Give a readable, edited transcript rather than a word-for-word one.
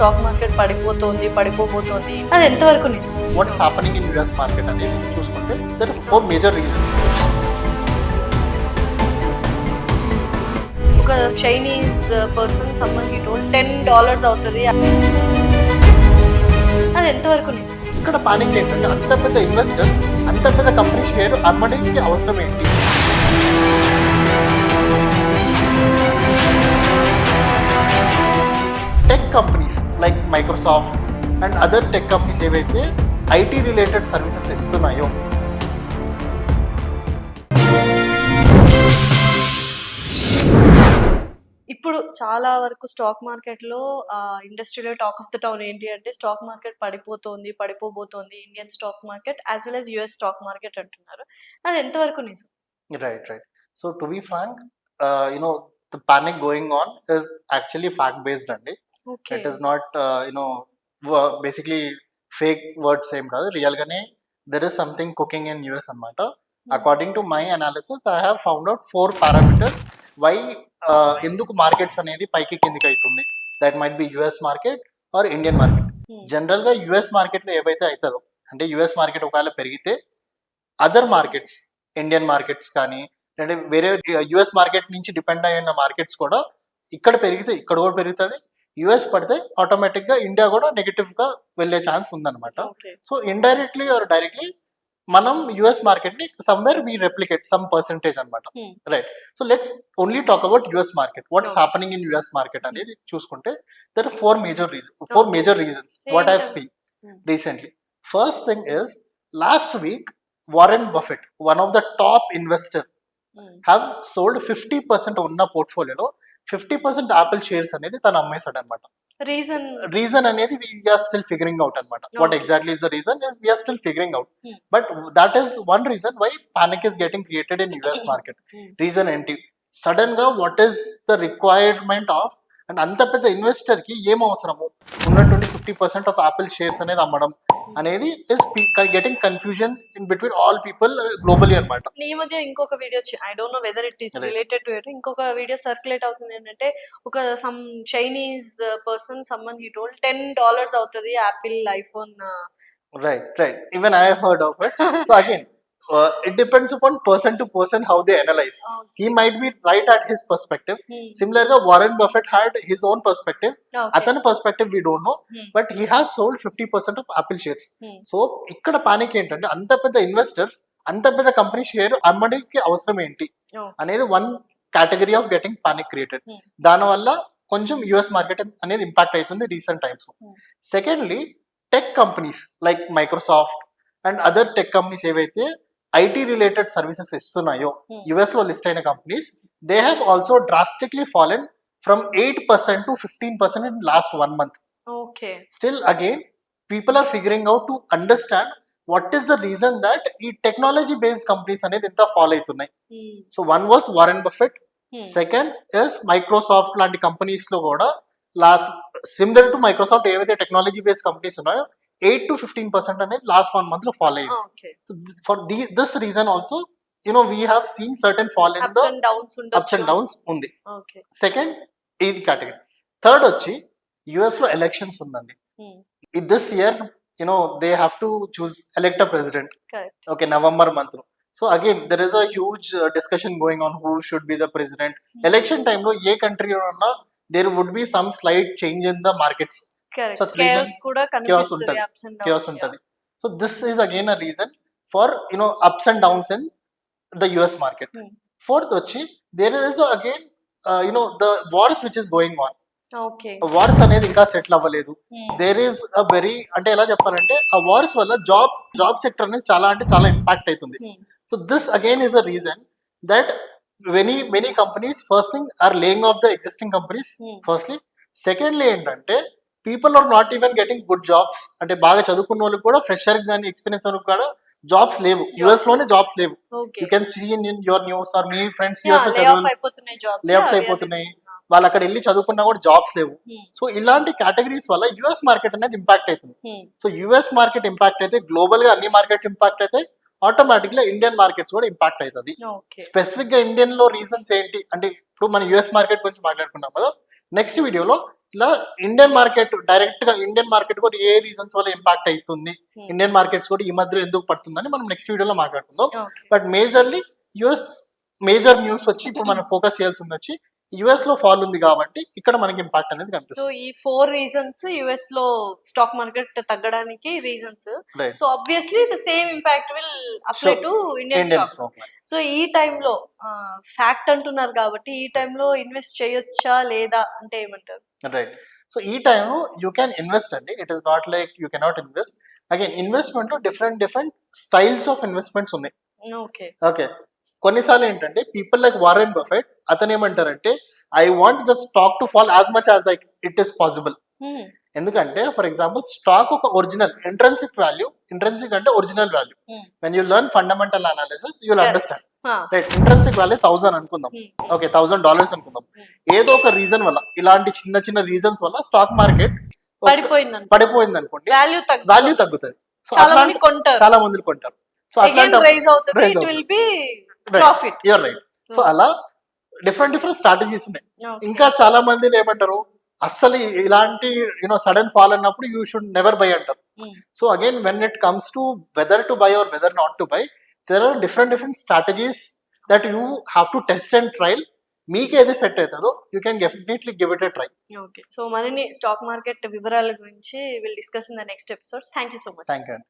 Stock market పడిపోతుంది పడిపోబోతోంది, అది ఎంతవరకు నిజం? Watts happening in US market అనేది చూసుకుంటే దర్ ఫోర్ మేజర్ రీజన్స్. ఒక Chinese person someone he told $10 అవుతుంది, అది ఎంతవరకు నిజం? ఇక్కడ పానిక్ ఏంటంటే అంత పెద్ద ఇన్వెస్టర్స్ అంత పెద్ద కంపెనీ షేర్ అమ్మడానికి అవసరం ఏంటి? Tech companies like Microsoft and other tech companies ఏవైతే ఐటీ రిలేటెడ్ సర్వీసెస్ ఇస్తున్నాయో, ఇప్పుడు చాలా వరకు స్టాక్ మార్కెట్ లో ఇండస్ట్రీలో టాక్ ఆఫ్ ద టౌన్ ఏంటి అంటే స్టాక్ మార్కెట్ పడిపోతుంది పడిపోబోతోంది, Indian stock market as well as US stock market అంటున్నారు, అది ఎంతవరకు నిజం? right. So to be frank, the panic going on is actually fact based అండి. Okay, It is not basically fake words same కాదు, real గానే there is something cooking in US అన్నమాట. According to my analysis, I have found out 4 parameters why ఎందుకు markets అనేది పైకి కిందికి అవుతుంది. That might be US market or Indian market. General గా US market లో ఏవైతే అవుతుందో, అంటే యుఎస్ మార్కెట్ ఒకవేళ పెరిగితే అదర్ మార్కెట్స్, ఇండియన్ మార్కెట్స్ కానీ అంటే వేరే యుఎస్ మార్కెట్ నుంచి డిపెండ్ అయిన మార్కెట్స్ కూడా ఇక్కడ పెరిగితే ఇక్కడ కూడా పెరుగుతుంది, యుఎస్ పడితే ఆటోమేటిక్ గా ఇండియా కూడా నెగటివ్ గా వెళ్ళే ఛాన్స్ ఉందన్నమాట. Okay, so indirectly or directly మనం యుఎస్ మార్కెట్ ని somewhere we replicate some percentage అనమాట. Right. So let's only talk about US market. What's happening in US market అనేది చూసుకుంటే there are 4 major reasons what I have seen recently. First thing is, last week Warren Buffett, one of the top investor, have sold 50% ఉన్న పోర్ట్ఫోలియోలో 50% Apple shares అనేది తను అమ్మేశాడు అనమాట. Reason అనేది we're still figuring out అనమాట. What exactly is the reason is we're still figuring out, but that is one reason why panic is getting created in US market. Reason ఏంటి? Sudden గా what is the requirement of, and అంత పెద్ద investor కి ఏం అవసరము ఉన్నటువంటి 50% of Apple shares అనేది అమ్మడం అనేది is getting confusion in between all people globally అనమాట. ఈ మధ్య ఇంకొక video, I don't know whether it is related to it, ఇంకొక వీడియో సర్క్యులేట్ అవుతుంది ఏంటంటే ఒక some Chinese person someone he told $10 అవుతుంది Apple iPhone. Right. Even I have heard of it. So again, it depends upon person to person how they analyze. He might be right at his perspective. Similarly, Warren Buffett had his own perspective. Athana perspective we don't know, but he has sold 50% of Apple shares. So ikkada panic ఏంటంటే అంత పెద్ద investors అంత పెద్ద company share అమ్మడానికి అవసరం ఏంటి అనేది one category of getting panic created. దానివల్ల కొంచెం యుఎస్ మార్కెట్ అనేది ఇంపాక్ట్ అవుతుంది recent times. Secondly, tech companies like Microsoft and other tech companies ఏవైతే ఐటీ రిలేటెడ్ సర్వీసెస్ ఇస్తున్నాయో, యుఎస్ లో లిస్ట్ అయిన companies, they have also drastically fallen from 8% to 15% in last 1 month. Okay. Still again, people are figuring out to understand what is the reason that ఈ technology based companies అనేది ఇంత follow అవుతున్నాయి. So one was Warren Buffett, second is Microsoft లాంటి companies లో కూడా last similar to Microsoft ఏవైతే technology based companies ఉన్నాయో 8 to 15% అనేది లాస్ట్ 1 month లో ఫాలో అయ్యింది. For this reason also we have seen certain fall in the ups and downs ఉంది. Second ఇది కేటగిరీ. థర్డ్ వచ్చి యుఎస్ లో ఎలక్షన్స్ ఉందండి. This year they have to choose elect a president. Okay, November month లో. So again there is a huge discussion going on who should be the president. Election టైంలో ఏ కంట్రీలో ఉన్నా there would be some slight change in the markets. So chaos untadi. So this is again a reason for ups and downs in the US market. Fourth vachi, there is again the wars which is going on. Okay. Wars అనేది ఇంకా settle అవ్వలేదు. There is a very, అంటే ఎలా చెప్పాలంటే ఆ wars వల్ల job sector అనేది చాలా ఇంపాక్ట్ అవుతుంది. So this again is a reason that many companies, first thing, are laying off the existing companies. Firstly, secondly ఏంటంటే people are not even getting good jobs. అంటే బాగా చదువుకున్న వాళ్ళకి కూడా, ఫ్రెషర్ కానీ ఎక్స్పీరియన్స్ వాళ్ళకి కూడా జాబ్స్ లేవు. యుఎస్ లోనే జాబ్స్ లేవు. You can see in your news or మీ ఫ్రెండ్స్ లే ఆఫ్ అయిపోతున్నాయి. వాళ్ళు అక్కడ వెళ్ళి చదువుకున్నా కూడా జాబ్స్ లేవు. సో ఇలాంటి కేటగిరీస్ వల్ల యుఎస్ మార్కెట్ అనేది ఇంపాక్ట్ అవుతుంది. సో యుఎస్ మార్కెట్ ఇంపాక్ట్ అయితే గ్లోబల్ గా అన్ని మార్కెట్ ఇంపాక్ట్ అయితే ఆటోమేటిక్ గా ఇండియన్ మార్కెట్స్ కూడా ఇంపాక్ట్ అవుతుంది. స్పెసిఫిక్ గా ఇండియన్ లో రీజన్స్ ఏంటి అంటే, ఇప్పుడు మన యుఎస్ మార్కెట్ గురించి మాట్లాడుకున్నాం కదా, నెక్స్ట్ వీడియోలో ఇలా ఇండియన్ మార్కెట్ డైరెక్ట్ గా ఇండియన్ మార్కెట్ కూడా ఏ రీజన్స్ వల్ల ఇంపాక్ట్ అవుతుంది, ఇండియన్ మార్కెట్స్ కూడా ఈ మధ్య ఎందుకు పడుతుందని మనం నెక్స్ట్ వీడియోలో మాట్లాడుకుందాం. Okay. But majorly US major news వచ్చి ఇప్పుడు మనం ఫోకస్ చేయాల్సింది వచ్చి యుఎస్ లో ఫాల్ ఉంది కాబట్టి ఇక్కడ మనకి ఇంపాక్ట్ అనేది సో కనిపిస్తుంది. ఈ 4 రీజన్స్ యుఎస్ లో స్టాక్ మార్కెట్ తగ్గడానికి reasons. Right. So obviously the same impact will apply So, to Indian Indian stock. Stock market. So ఈ టైంలో ఫ్యాక్ట్ అంటున్నారు కాబట్టి ఈ టైంలో ఇన్వెస్ట్ చేయొచ్చా లేదా అంటే ఏమంటారు? రైట్. సో ఈ టైమ్ యూ క్యాన్ ఇన్వెస్ట్ అండి. It is not like you cannot invest. Again investment లో డిఫరెంట్ స్టైల్స్ ఆఫ్ ఇన్వెస్ట్మెంట్స్ ఉన్నాయి. ఓకే. ఓకే. కొన్నిసార్లు ఏంటంటే పీపుల్ లైక్ వారెన్ బఫెట్ అతను ఏమంటారంటే I want the stock to fall as much as it is possible. ఎందుకంటే for example stock ఒక original intrinsic value, intrinsic అంటే original value. When you learn fundamental analysis you will understand. Right. Intrinsic value 1000 అనుకుందాం. Okay, $1000 అనుకుందాం. ఏదో ఒక reason వల్ల, ఇలాంటి చిన్న చిన్న రీజన్స్ వల్ల స్టాక్ మార్కెట్ పడిపోయింది అనుకోండి, వాల్యూ తగ్గుతుంది. సో చాలా మంది కొంటారు, చాలా మంది కొంటారు. సో అగైన్ రైజ్ అవుతుంది, it will be profit. You're right. So అలా డిఫరెంట్ స్ట్రాటజీస్ ఉన్నాయి. ఇంకా చాలా మంది ఏమంటారు అస్సలు ఇలాంటి సడన్ ఫాల్ అన్నప్పుడు యూ షుడ్ నెవర్ బై అంటారు. So again when it comes to whether to buy or whether not to buy, there are different strategies that you have to test and trail. మీకు ఏది set అవుతుందో you can definitely give it a try. Okay. So మరిన్ని stock market వివరాల గురించి will discuss in the next episodes. Thank you so much. Thank you అండి.